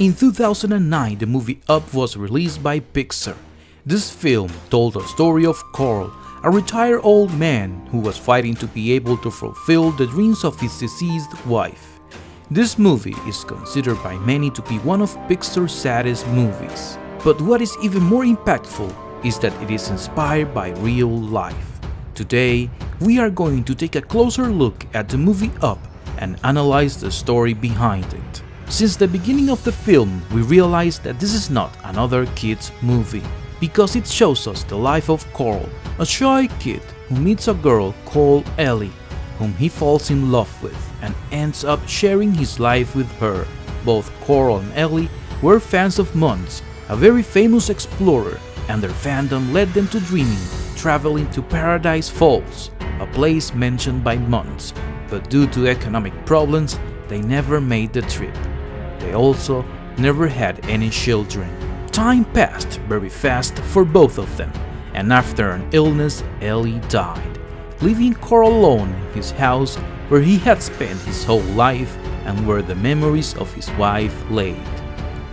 In 2009, the movie Up was released by Pixar. This film told the story of Coral, a retired old man who was fighting to be able to fulfill the dreams of his deceased wife. This movie is considered by many to be one of Pixar's saddest movies. But what is even more impactful is that it is inspired by real life. Today, we are going to take a closer look at the movie Up and analyze the story behind it. Since the beginning of the film, we realized that this is not another kid's movie, because it shows us the life of Coral, a shy kid who meets a girl called Ellie, whom he falls in love with and ends up sharing his life with her. Both Coral and Ellie were fans of Muntz, a very famous explorer, and their fandom led them to dreaming of traveling to Paradise Falls, a place mentioned by Muntz, but due to economic problems, they never made the trip. They also never had any children. Time passed very fast for both of them, and after an illness, Ellie died, leaving Coral alone in his house where he had spent his whole life and where the memories of his wife laid.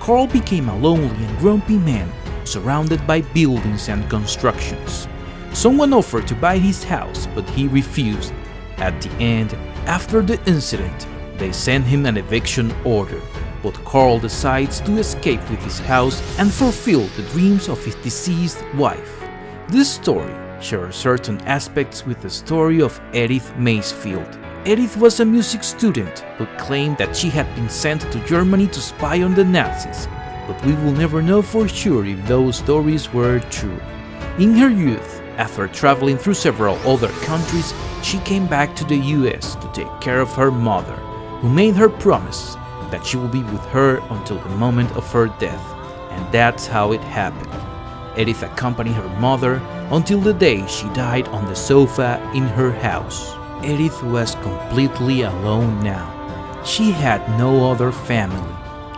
Coral became a lonely and grumpy man, surrounded by buildings and constructions. Someone offered to buy his house, but he refused. At the end, after the incident, they sent him an eviction order, but Coral decides to escape with his house and fulfill the dreams of his deceased wife. This story shares certain aspects with the story of Edith Macefield. Edith was a music student who claimed that she had been sent to Germany to spy on the Nazis, but we will never know for sure if those stories were true. In her youth, after traveling through several other countries, she came back to the US to take care of her mother, who made her promise that she will be with her until the moment of her death, and that's how it happened. Edith accompanied her mother until the day she died on the sofa in her house. Edith was completely alone now. She had no other family.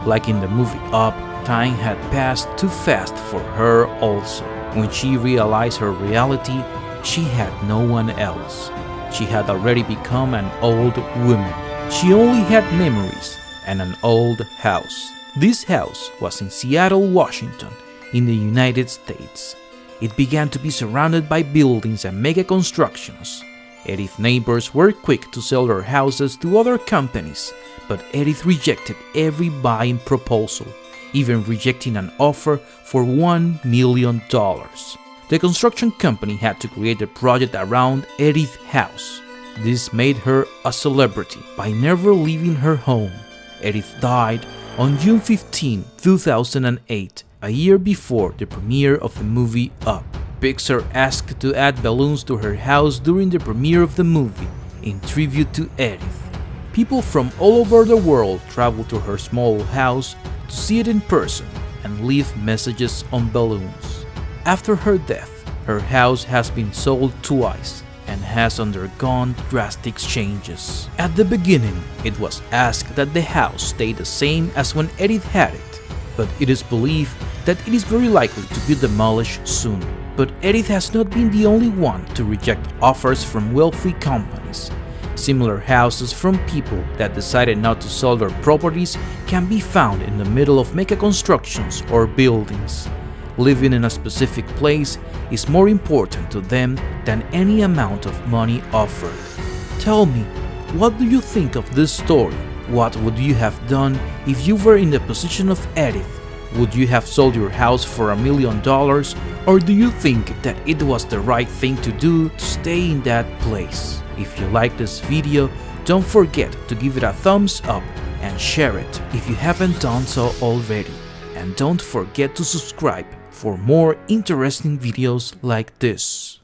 Like in the movie Up, time had passed too fast for her also. When she realized her reality, she had no one else. She had already become an old woman. She only had memories and an old house. This house was in Seattle, Washington, in the United States. It began to be surrounded by buildings and mega constructions. Edith's neighbors were quick to sell their houses to other companies, but Edith rejected every buying proposal, even rejecting an offer for $1 million. The construction company had to create a project around Edith's house. This made her a celebrity by never leaving her home. Edith died on June 15, 2008, a year before the premiere of the movie Up. Pixar asked to add balloons to her house during the premiere of the movie, in tribute to Edith. People from all over the world traveled to her small house to see it in person and leave messages on balloons. After her death, her house has been sold twice and has undergone drastic changes. At the beginning, it was asked that the house stay the same as when Edith had it, but it is believed that it is very likely to be demolished soon. But Edith has not been the only one to reject offers from wealthy companies. Similar houses from people that decided not to sell their properties can be found in the middle of mega constructions or buildings. Living in a specific place is more important to them than any amount of money offered. Tell me, what do you think of this story? What would you have done if you were in the position of Edith? Would you have sold your house for $1 million, or do you think that it was the right thing to do to stay in that place? If you like this video, don't forget to give it a thumbs up and share it if you haven't done so already. And don't forget to subscribe for more interesting videos like this.